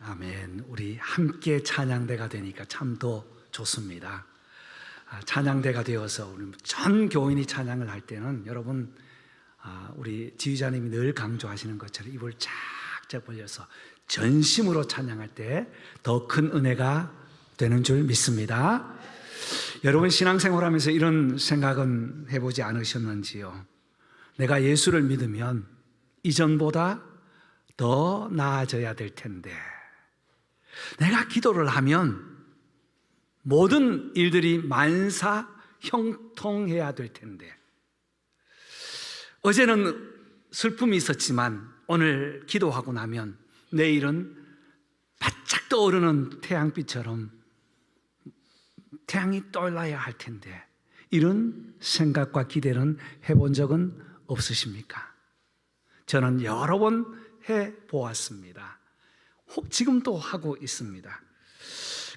아멘. 우리 함께 찬양대가 되니까 참 더 좋습니다. 찬양대가 되어서 우리 전 교인이 찬양을 할 때는 여러분, 우리 지휘자님이 늘 강조하시는 것처럼 입을 쫙쫙 벌려서 전심으로 찬양할 때 더 큰 은혜가 되는 줄 믿습니다. 여러분, 신앙생활하면서 이런 생각은 해보지 않으셨는지요? 내가 예수를 믿으면 이전보다 더 나아져야 될 텐데, 내가 기도를 하면 모든 일들이 만사 형통해야 될 텐데, 어제는 슬픔이 있었지만 오늘 기도하고 나면 내일은 바짝 떠오르는 태양빛처럼 태양이 떠올라야 할 텐데, 이런 생각과 기대는 해본 적은 없으십니까? 저는 여러 번 해보았습니다. 지금도 하고 있습니다.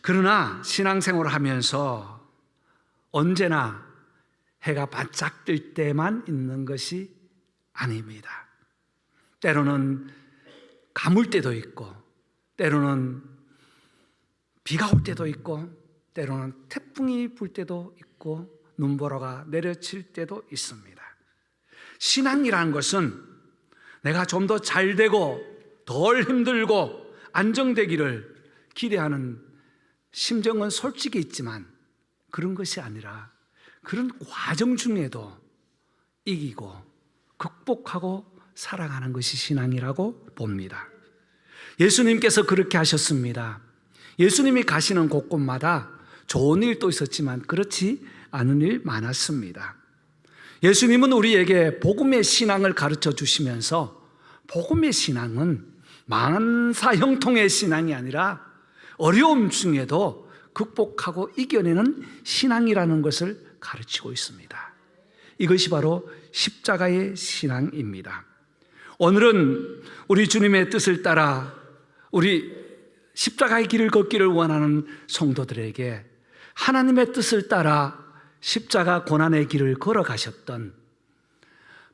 그러나 신앙생활을 하면서 언제나 해가 바짝 뜰 때만 있는 것이 아닙니다. 때로는 가물 때도 있고, 때로는 비가 올 때도 있고, 때로는 태풍이 불 때도 있고, 눈보라가 내려칠 때도 있습니다. 신앙이라는 것은 내가 좀 더 잘 되고 덜 힘들고 안정되기를 기대하는 심정은 솔직히 있지만, 그런 것이 아니라 그런 과정 중에도 이기고 극복하고 살아가는 것이 신앙이라고 봅니다. 예수님께서 그렇게 하셨습니다. 예수님이 가시는 곳곳마다 좋은 일도 있었지만 그렇지 않은 일 많았습니다. 예수님은 우리에게 복음의 신앙을 가르쳐 주시면서, 복음의 신앙은 만사 형통의 신앙이 아니라 어려움 중에도 극복하고 이겨내는 신앙이라는 것을 가르치고 있습니다. 이것이 바로 십자가의 신앙입니다. 오늘은 우리 주님의 뜻을 따라 우리 십자가의 길을 걷기를 원하는 성도들에게 하나님의 뜻을 따라 십자가 고난의 길을 걸어가셨던,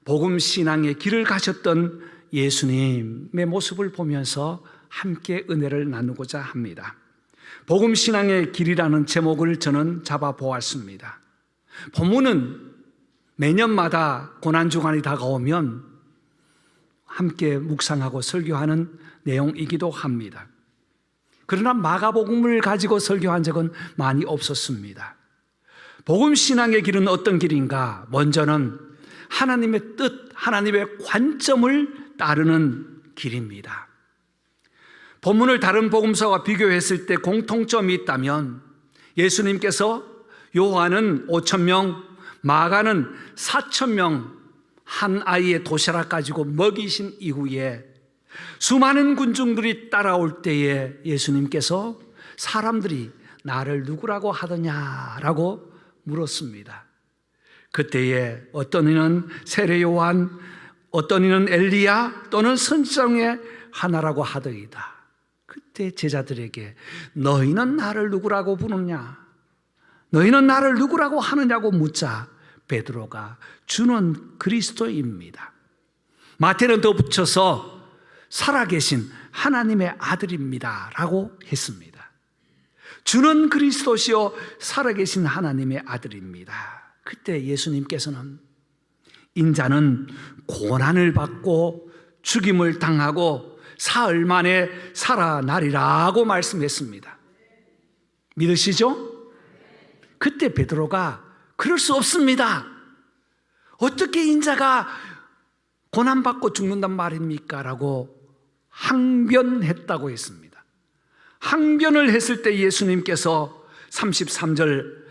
복음 신앙의 길을 가셨던 예수님의 모습을 보면서 함께 은혜를 나누고자 합니다. 복음 신앙의 길이라는 제목을 저는 잡아보았습니다. 본문은 매년마다 고난주간이 다가오면 함께 묵상하고 설교하는 내용이기도 합니다. 그러나 마가복음을 가지고 설교한 적은 많이 없었습니다. 복음 신앙의 길은 어떤 길인가? 먼저는 하나님의 뜻, 하나님의 관점을 따르는 길입니다. 본문을 다른 복음서와 비교했을 때 공통점이 있다면, 예수님께서 요한은 5,000명, 마가는 4,000명 한 아이의 도시락 가지고 먹이신 이후에 수많은 군중들이 따라올 때에 예수님께서 사람들이 나를 누구라고 하더냐라고 물었습니다. 그때에 어떤 이는 세례 요한, 어떤 이는 엘리야, 또는 선지자 중에 하나라고 하더이다. 그때 제자들에게 너희는 나를 누구라고 부르냐? 너희는 나를 누구라고 하느냐고 묻자 베드로가 주는 그리스도입니다. 마태는 더 붙여서 살아계신 하나님의 아들입니다 라고 했습니다. 주는 그리스도시요 살아계신 하나님의 아들입니다. 그때 예수님께서는 인자는 고난을 받고 죽임을 당하고 사흘 만에 살아나리라고 말씀했습니다. 믿으시죠? 그때 베드로가 그럴 수 없습니다. 어떻게 인자가 고난받고 죽는단 말입니까? 라고 항변했다고 했습니다. 항변을 했을 때 예수님께서 33절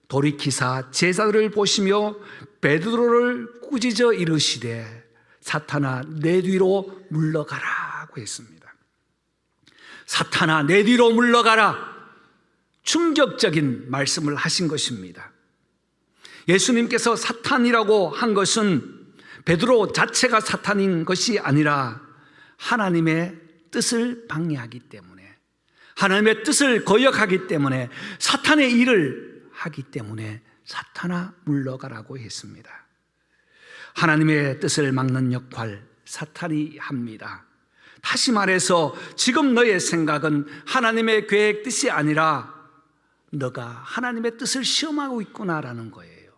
돌이키사 제자들을 보시며 베드로를 꾸짖어 이르시되 사탄아 내 뒤로 물러가라고 했습니다. 사탄아 내 뒤로 물러가라, 충격적인 말씀을 하신 것입니다. 예수님께서 사탄이라고 한 것은 베드로 자체가 사탄인 것이 아니라 하나님의 뜻을 방해하기 때문에, 하나님의 뜻을 거역하기 때문에, 사탄의 일을 하기 때문에 사탄아 물러가라고 했습니다. 하나님의 뜻을 막는 역할 사탄이 합니다. 다시 말해서 지금 너의 생각은 하나님의 계획 뜻이 아니라 너가 하나님의 뜻을 시험하고 있구나라는 거예요.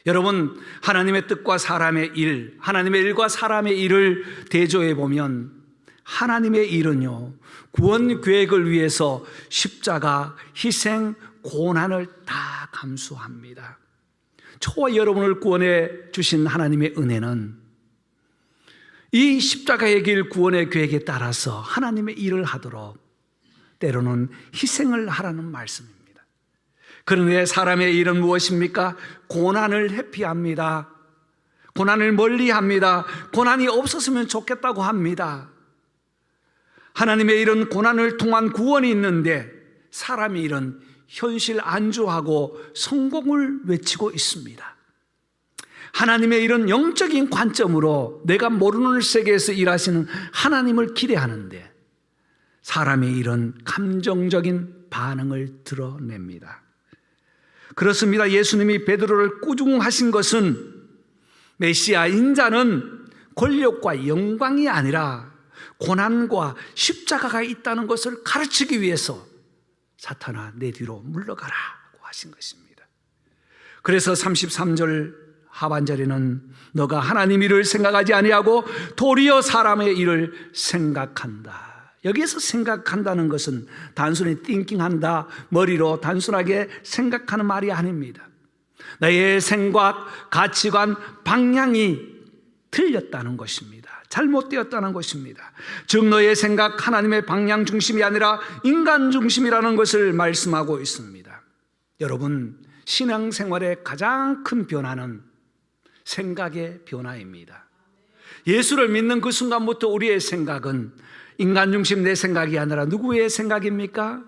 여러분, 하나님의 뜻과 사람의 일, 하나님의 일과 사람의 일을 대조해 보면 하나님의 일은요, 구원 계획을 위해서 십자가, 희생, 고난을 다 감수합니다. 저와 여러분을 구원해 주신 하나님의 은혜는 이 십자가의 길 구원의 계획에 따라서 하나님의 일을 하도록 때로는 희생을 하라는 말씀입니다. 그런데 사람의 일은 무엇입니까? 고난을 회피합니다. 고난을 멀리합니다. 고난이 없었으면 좋겠다고 합니다. 하나님의 일은 고난을 통한 구원이 있는데 사람의 일은 현실 안주하고 성공을 외치고 있습니다. 하나님의 일은 영적인 관점으로 내가 모르는 세계에서 일하시는 하나님을 기대하는데 사람의 일은 감정적인 반응을 드러냅니다. 그렇습니다. 예수님이 베드로를 꾸중하신 것은 메시아 인자는 권력과 영광이 아니라 고난과 십자가가 있다는 것을 가르치기 위해서 사탄아 내 뒤로 물러가라고 하신 것입니다. 그래서 33절 하반절에는 너가 하나님 일을 생각하지 아니하고 도리어 사람의 일을 생각한다. 여기에서 생각한다는 것은 단순히 띵킹한다, 머리로 단순하게 생각하는 말이 아닙니다. 나의 생각, 가치관, 방향이 틀렸다는 것입니다. 잘못되었다는 것입니다. 즉 너의 생각, 하나님의 방향 중심이 아니라 인간 중심이라는 것을 말씀하고 있습니다. 여러분, 신앙생활의 가장 큰 변화는 생각의 변화입니다. 예수를 믿는 그 순간부터 우리의 생각은 인간 중심 내 생각이 아니라 누구의 생각입니까?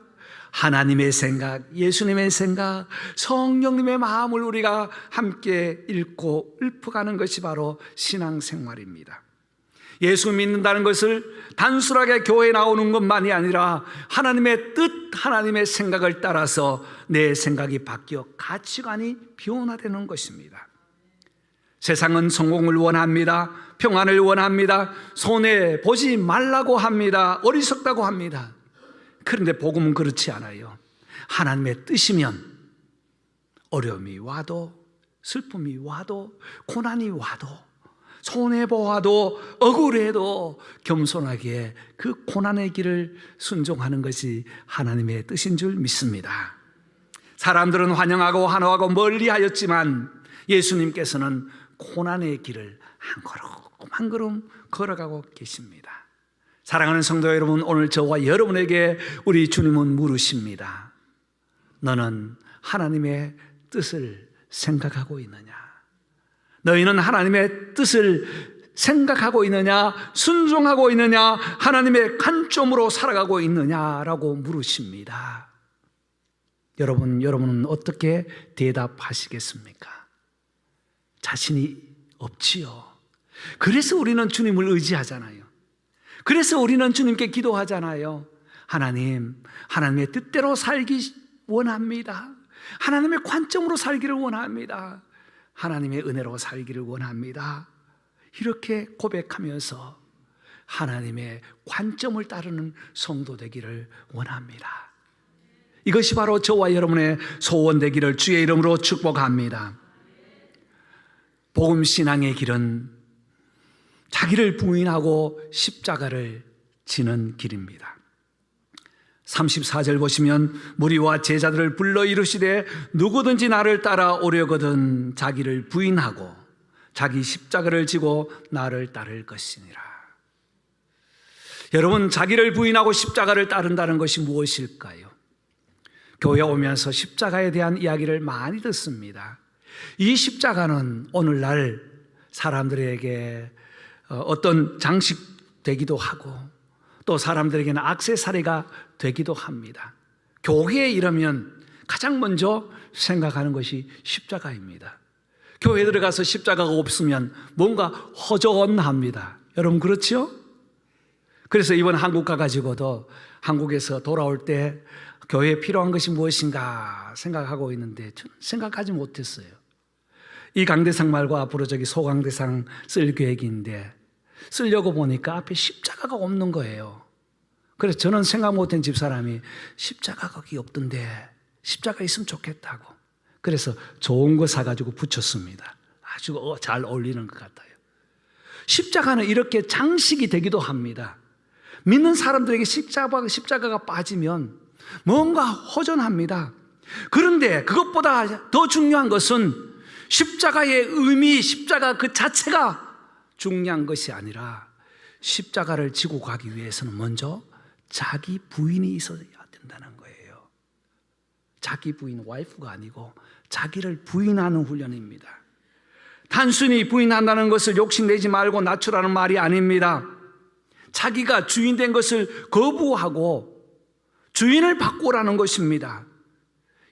하나님의 생각, 예수님의 생각, 성령님의 마음을 우리가 함께 읽고 읊어가는 것이 바로 신앙생활입니다. 예수 믿는다는 것을 단순하게 교회에 나오는 것만이 아니라 하나님의 뜻, 하나님의 생각을 따라서 내 생각이 바뀌어 가치관이 변화되는 것입니다. 세상은 성공을 원합니다. 평안을 원합니다. 손해보지 말라고 합니다. 어리석다고 합니다. 그런데 복음은 그렇지 않아요. 하나님의 뜻이면 어려움이 와도, 슬픔이 와도, 고난이 와도, 손해보아도, 억울해도 겸손하게 그 고난의 길을 순종하는 것이 하나님의 뜻인 줄 믿습니다. 사람들은 환영하고 환호하고 멀리하였지만 예수님께서는 고난의 길을 한 걸음 한 걸음 걸어가고 계십니다. 사랑하는 성도 여러분, 오늘 저와 여러분에게 우리 주님은 물으십니다. 너는 하나님의 뜻을 생각하고 있느냐? 너희는 하나님의 뜻을 생각하고 있느냐? 순종하고 있느냐? 하나님의 관점으로 살아가고 있느냐라고 물으십니다. 여러분은 어떻게 대답하시겠습니까? 자신이 없지요. 그래서 우리는 주님을 의지하잖아요. 그래서 우리는 주님께 기도하잖아요. 하나님, 하나님의 뜻대로 살기 원합니다. 하나님의 관점으로 살기를 원합니다. 하나님의 은혜로 살기를 원합니다. 이렇게 고백하면서 하나님의 관점을 따르는 성도 되기를 원합니다. 이것이 바로 저와 여러분의 소원 되기를 주의 이름으로 축복합니다. 복음 신앙의 길은 자기를 부인하고 십자가를 지는 길입니다. 34절 보시면 무리와 제자들을 불러 이르시되 누구든지 나를 따라오려거든 자기를 부인하고 자기 십자가를 지고 나를 따를 것이니라. 여러분, 자기를 부인하고 십자가를 따른다는 것이 무엇일까요? 교회 오면서 십자가에 대한 이야기를 많이 듣습니다. 이 십자가는 오늘날 사람들에게 어떤 장식 되기도 하고 또 사람들에게는 액세서리가 되기도 합니다. 교회에 이르면 가장 먼저 생각하는 것이 십자가입니다. 교회에 들어가서 십자가가 없으면 뭔가 허전합니다. 여러분 그렇죠? 그래서 이번 한국 가가지고도 한국에서 돌아올 때 교회에 필요한 것이 무엇인가 생각하고 있는데 저는 생각하지 못했어요. 이 강대상 말고 앞으로 저기 소강대상 쓸 계획인데 쓰려고 보니까 앞에 십자가가 없는 거예요. 그래서 저는 생각 못한 집사람이 십자가가 거기 없던데 십자가 있으면 좋겠다고. 그래서 좋은 거 사가지고 붙였습니다. 아주 잘 어울리는 것 같아요. 십자가는 이렇게 장식이 되기도 합니다. 믿는 사람들에게 십자가가 빠지면 뭔가 허전합니다. 그런데 그것보다 더 중요한 것은 십자가의 의미, 십자가 그 자체가 중요한 것이 아니라 십자가를 지고 가기 위해서는 먼저 자기 부인이 있어야 된다는 거예요. 자기 부인, 와이프가 아니고 자기를 부인하는 훈련입니다. 단순히 부인한다는 것을 욕심내지 말고 낮추라는 말이 아닙니다. 자기가 주인 된 것을 거부하고 주인을 바꾸라는 것입니다.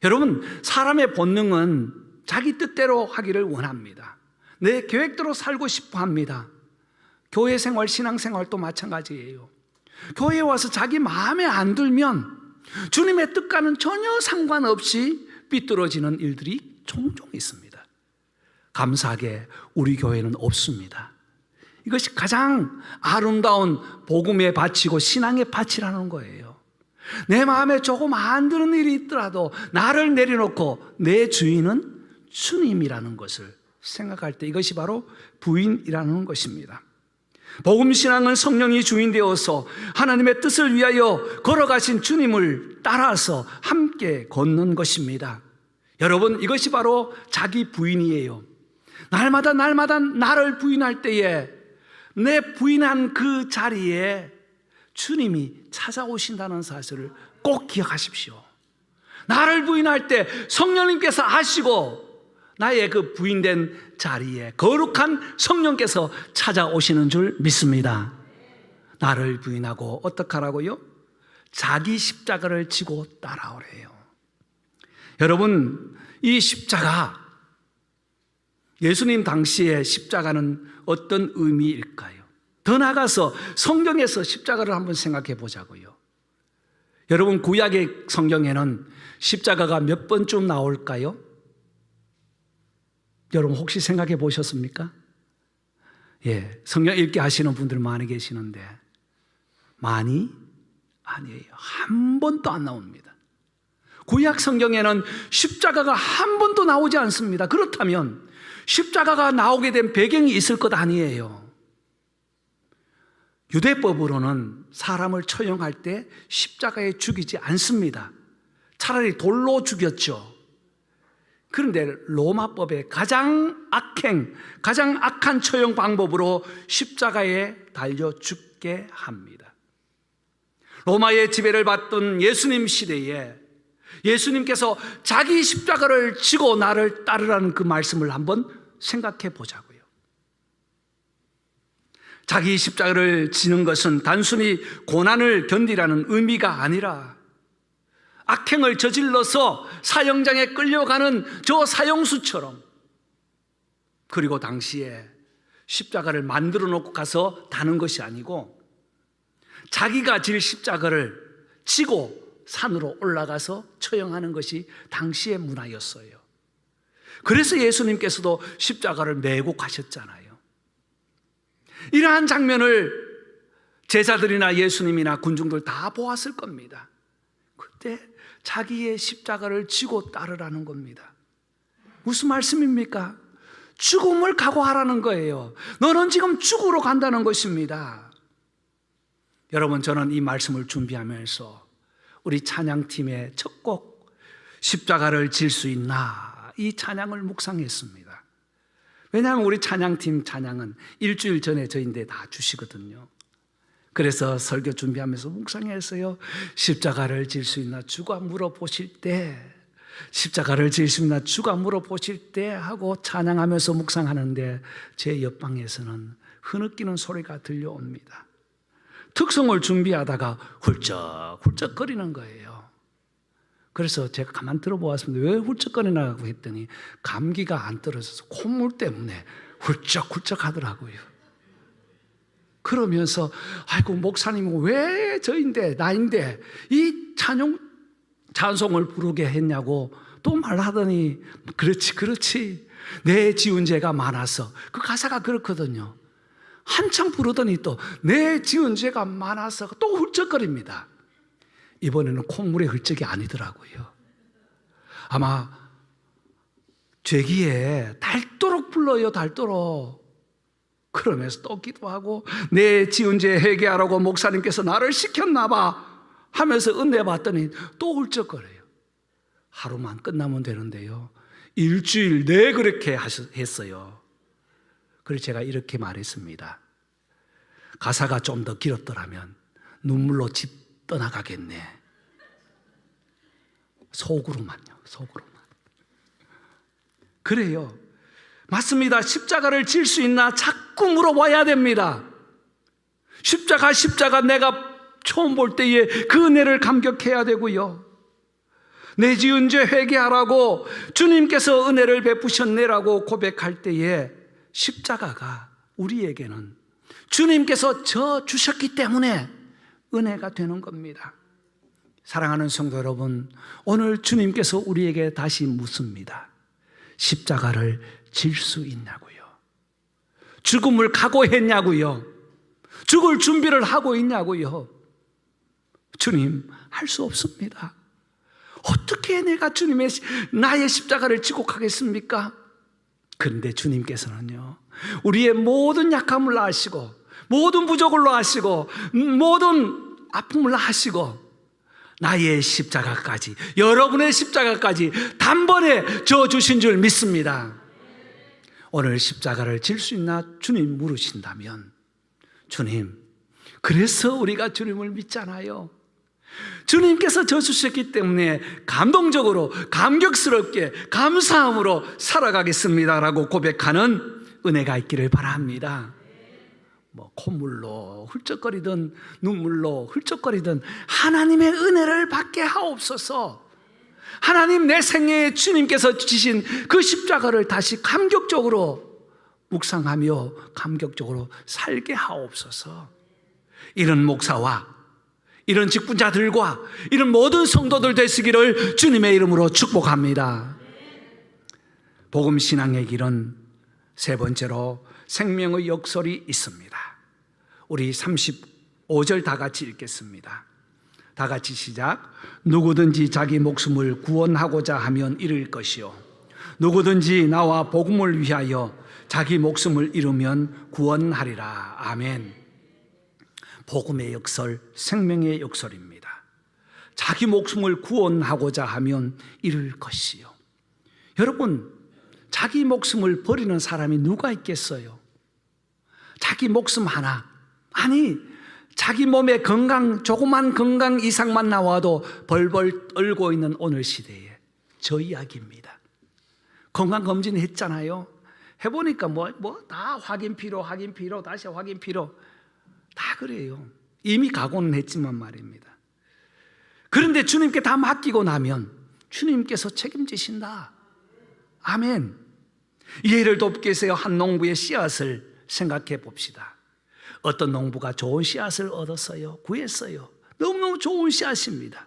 여러분, 사람의 본능은 자기 뜻대로 하기를 원합니다. 내 계획대로 살고 싶어 합니다. 교회 생활, 신앙 생활도 마찬가지예요. 교회에 와서 자기 마음에 안 들면 주님의 뜻과는 전혀 상관없이 삐뚤어지는 일들이 종종 있습니다. 감사하게 우리 교회는 없습니다. 이것이 가장 아름다운 복음에 바치고 신앙에 바치라는 거예요. 내 마음에 조금 안 드는 일이 있더라도 나를 내려놓고 내 주인은 주님이라는 것을 생각할 때 이것이 바로 부인이라는 것입니다. 복음신앙은 성령이 주인 되어서 하나님의 뜻을 위하여 걸어가신 주님을 따라서 함께 걷는 것입니다. 여러분, 이것이 바로 자기 부인이에요. 날마다 나를 부인할 때에 내 부인한 그 자리에 주님이 찾아오신다는 사실을 꼭 기억하십시오. 나를 부인할 때 성령님께서 아시고 나의 그 부인된 자리에 거룩한 성령께서 찾아오시는 줄 믿습니다. 나를 부인하고 어떻게 하라고요? 자기 십자가를 지고 따라오래요. 여러분, 이 십자가, 예수님 당시의 십자가는 어떤 의미일까요? 더 나아가서 성경에서 십자가를 한번 생각해 보자고요. 여러분, 구약의 성경에는 십자가가 몇 번쯤 나올까요? 여러분 혹시 생각해 보셨습니까? 예, 성경 읽게 하시는 분들 많이 계시는데 많이? 아니에요. 한 번도 안 나옵니다. 구약 성경에는 십자가가 한 번도 나오지 않습니다. 그렇다면 십자가가 나오게 된 배경이 있을 것 아니에요. 유대법으로는 사람을 처형할 때 십자가에 죽이지 않습니다. 차라리 돌로 죽였죠. 그런데 로마법의 가장 악한 처형 방법으로 십자가에 달려 죽게 합니다. 로마의 지배를 받던 예수님 시대에 예수님께서 자기 십자가를 지고 나를 따르라는 그 말씀을 한번 생각해 보자고요. 자기 십자가를 지는 것은 단순히 고난을 견디라는 의미가 아니라 악행을 저질러서 사형장에 끌려가는 저 사형수처럼, 그리고 당시에 십자가를 만들어 놓고 가서 다는 것이 아니고 자기가 질 십자가를 지고 산으로 올라가서 처형하는 것이 당시의 문화였어요. 그래서 예수님께서도 십자가를 메고 가셨잖아요. 이러한 장면을 제자들이나 예수님이나 군중들 다 보았을 겁니다. 그때 자기의 십자가를 지고 따르라는 겁니다. 무슨 말씀입니까? 죽음을 각오하라는 거예요. 너는 지금 죽으러 간다는 것입니다. 여러분, 저는 이 말씀을 준비하면서 우리 찬양팀의 첫 곡 십자가를 질 수 있나, 이 찬양을 묵상했습니다. 왜냐하면 우리 찬양팀 찬양은 일주일 전에 저희인데 다 주시거든요. 그래서 설교 준비하면서 묵상했어요. 십자가를 질 수 있나 주가 물어보실 때, 십자가를 질 수 있나 주가 물어보실 때 하고 찬양하면서 묵상하는데 제 옆방에서는 흐느끼는 소리가 들려옵니다. 특성을 준비하다가 훌쩍훌쩍거리는 거예요. 그래서 제가 가만 들어보았습니다. 왜 훌쩍거리나고 했더니 감기가 안 떨어져서 콧물 때문에 훌쩍훌쩍 하더라고요. 그러면서 아이고, 목사님은 왜 저인데 나인데 이 찬송을 부르게 했냐고 또 말하더니 그렇지 내 지은 죄가 많아서, 그 가사가 그렇거든요. 한참 부르더니 또 내 지은 죄가 많아서 또 훌쩍거립니다. 이번에는 콧물의 훌쩍이 아니더라고요. 아마 죄기에 닳도록 불러요, 닳도록. 그러면서 또 기도하고 내 지은 죄 회개하라고 목사님께서 나를 시켰나 봐 하면서 은혜 받더니 또 훌쩍거려요. 하루만 끝나면 되는데요, 일주일 내 그렇게 했어요. 그래서 제가 이렇게 말했습니다. 가사가 좀 더 길었더라면 눈물로 집 떠나가겠네. 속으로만요, 속으로만. 그래요. 맞습니다. 십자가를 질 수 있나 자꾸 물어봐야 됩니다. 십자가 내가 처음 볼 때에 그 은혜를 감격해야 되고요. 내 지은 죄 회개하라고 주님께서 은혜를 베푸셨네라고 고백할 때에 십자가가 우리에게는 주님께서 져 주셨기 때문에 은혜가 되는 겁니다. 사랑하는 성도 여러분, 오늘 주님께서 우리에게 다시 묻습니다. 십자가를 질 수 있냐고요. 죽음을 각오했냐고요. 죽을 준비를 하고 있냐고요. 주님, 할 수 없습니다. 어떻게 내가 나의 십자가를 지고 가겠습니까? 그런데 주님께서는요, 우리의 모든 약함을 아시고, 모든 부족을 아시고, 모든 아픔을 아시고, 나의 십자가까지, 여러분의 십자가까지 단번에 져주신 줄 믿습니다. 오늘 십자가를 질 수 있나 주님 물으신다면, 주님, 그래서 우리가 주님을 믿잖아요. 주님께서 져주셨기 때문에 감동적으로, 감격스럽게, 감사함으로 살아가겠습니다라고 고백하는 은혜가 있기를 바랍니다. 콧물로 훌쩍거리든 눈물로 훌쩍거리든 하나님의 은혜를 받게 하옵소서. 하나님, 내 생애에 주님께서 지신 그 십자가를 다시 감격적으로 묵상하며 감격적으로 살게 하옵소서. 이런 목사와 이런 직분자들과 이런 모든 성도들 되시기를 주님의 이름으로 축복합니다. 복음신앙의 길은 세 번째로 생명의 역설이 있습니다. 우리 35절 다 같이 읽겠습니다. 다 같이 시작. 누구든지 자기 목숨을 구원하고자 하면 잃을 것이요, 누구든지 나와 복음을 위하여 자기 목숨을 잃으면 구원하리라. 아멘. 복음의 역설, 생명의 역설입니다. 자기 목숨을 구원하고자 하면 잃을 것이요. 여러분, 자기 목숨을 버리는 사람이 누가 있겠어요? 자기 목숨 하나, 아니 자기 몸의 건강, 조그만 건강 이상만 나와도 벌벌 떨고 있는 오늘 시대에 저 이야기입니다. 건강검진 했잖아요. 해보니까 다 확인 필요, 다시 확인 필요, 다 그래요. 이미 각오는 했지만 말입니다. 그런데 주님께 다 맡기고 나면 주님께서 책임지신다. 아멘. 예를 돕기 위해서 한 농부의 씨앗을 생각해 봅시다. 어떤 농부가 좋은 씨앗을 얻었어요. 구했어요. 너무너무 좋은 씨앗입니다.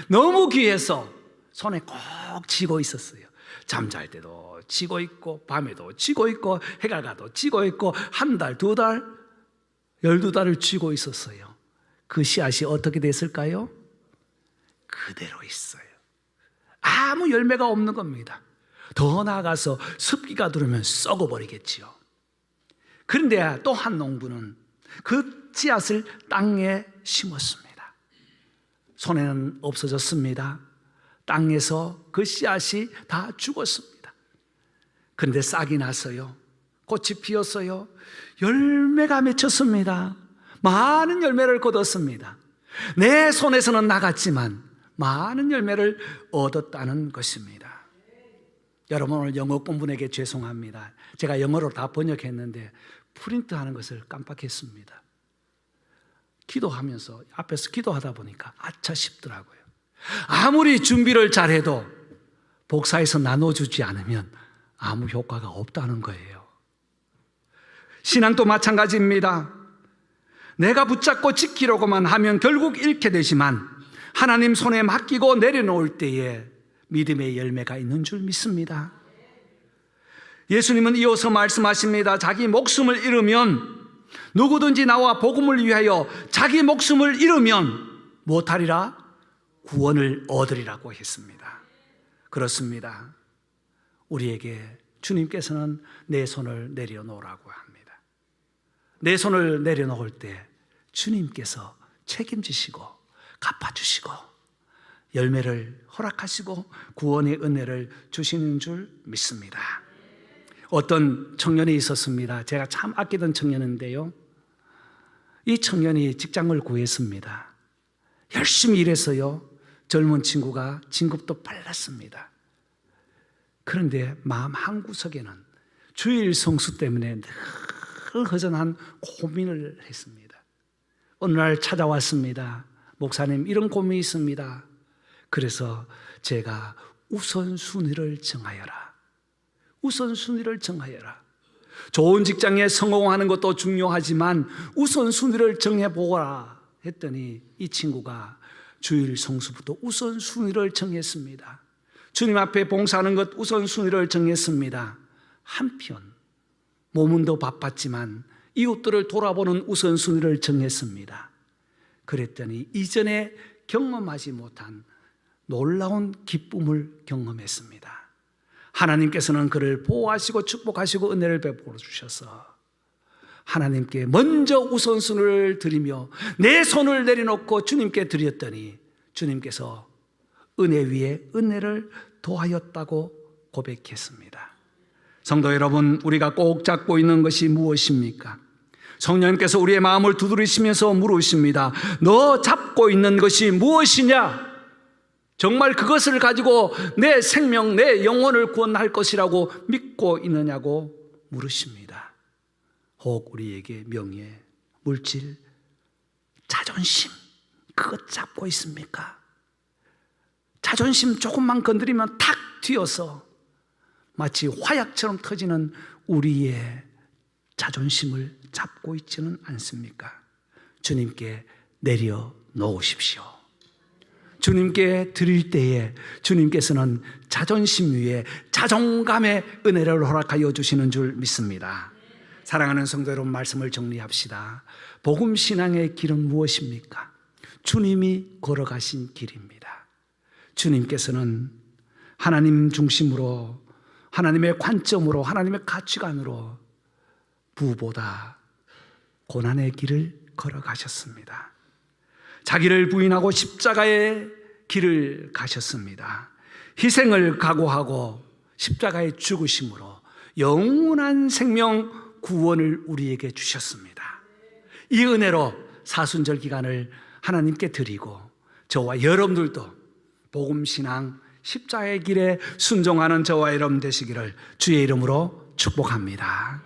너무 귀해서 손에 꼭 쥐고 있었어요. 잠잘 때도 쥐고 있고, 밤에도 쥐고 있고, 해가 가도 쥐고 있고, 한 달, 두 달, 12달을 쥐고 있었어요. 그 씨앗이 어떻게 됐을까요? 그대로 있어요. 아무 열매가 없는 겁니다. 더 나아가서 습기가 들어오면 썩어버리겠지요. 그런데 또 한 농부는 그 씨앗을 땅에 심었습니다. 손에는 없어졌습니다. 땅에서 그 씨앗이 다 죽었습니다. 그런데 싹이 났어요. 꽃이 피었어요. 열매가 맺혔습니다. 많은 열매를 거뒀습니다. 내 손에서는 나갔지만 많은 열매를 얻었다는 것입니다. 여러분, 오늘 영어 공부에게 죄송합니다. 제가 영어로 다 번역했는데 프린트하는 것을 깜빡했습니다. 기도하면서 앞에서 기도하다 보니까 아차 싶더라고요. 아무리 준비를 잘해도 복사해서 나눠주지 않으면 아무 효과가 없다는 거예요. 신앙도 마찬가지입니다. 내가 붙잡고 지키려고만 하면 결국 잃게 되지만 하나님 손에 맡기고 내려놓을 때에 믿음의 열매가 있는 줄 믿습니다. 예수님은 이어서 말씀하십니다. 자기 목숨을 잃으면 누구든지 나와 복음을 위하여 자기 목숨을 잃으면 무엇하리라? 구원을 얻으리라고 했습니다. 그렇습니다. 우리에게 주님께서는 내 손을 내려놓으라고 합니다. 내 손을 내려놓을 때 주님께서 책임지시고 갚아주시고 열매를 허락하시고 구원의 은혜를 주시는 줄 믿습니다. 어떤 청년이 있었습니다. 제가 참 아끼던 청년인데요, 이 청년이 직장을 구했습니다. 열심히 일해서요, 젊은 친구가 진급도 빨랐습니다. 그런데 마음 한구석에는 주일 성수 때문에 늘 허전한 고민을 했습니다. 어느 날 찾아왔습니다. 목사님, 이런 고민이 있습니다. 그래서 제가 우선순위를 정하여라. 우선순위를 정하여라. 좋은 직장에 성공하는 것도 중요하지만 우선순위를 정해보라 했더니 이 친구가 주일 성수부터 우선순위를 정했습니다. 주님 앞에 봉사하는 것 우선순위를 정했습니다. 한편 몸은 더 바빴지만 이웃들을 돌아보는 우선순위를 정했습니다. 그랬더니 이전에 경험하지 못한 놀라운 기쁨을 경험했습니다. 하나님께서는 그를 보호하시고 축복하시고 은혜를 베풀어 주셔서 하나님께 먼저 우선순위를 드리며 내 손을 내려놓고 주님께 드렸더니 주님께서 은혜 위에 은혜를 더하였다고 고백했습니다. 성도 여러분, 우리가 꼭 잡고 있는 것이 무엇입니까? 성령님께서 우리의 마음을 두드리시면서 물으십니다. 너 잡고 있는 것이 무엇이냐? 정말 그것을 가지고 내 생명, 내 영혼을 구원할 것이라고 믿고 있느냐고 물으십니다. 혹 우리에게 명예, 물질, 자존심, 그것 잡고 있습니까? 자존심 조금만 건드리면 탁 튀어서 마치 화약처럼 터지는 우리의 자존심을 잡고 있지는 않습니까? 주님께 내려놓으십시오. 주님께 드릴 때에 주님께서는 자존심 위에 자존감의 은혜를 허락하여 주시는 줄 믿습니다. 사랑하는 성도 여러분, 말씀을 정리합시다. 복음 신앙의 길은 무엇입니까? 주님이 걸어가신 길입니다. 주님께서는 하나님 중심으로, 하나님의 관점으로, 하나님의 가치관으로 부보다 고난의 길을 걸어가셨습니다. 자기를 부인하고 십자가의 길을 가셨습니다. 희생을 각오하고 십자가의 죽으심으로 영원한 생명 구원을 우리에게 주셨습니다. 이 은혜로 사순절 기간을 하나님께 드리고 저와 여러분들도 복음신앙 십자가의 길에 순종하는 저와 여러분 되시기를 주의 이름으로 축복합니다.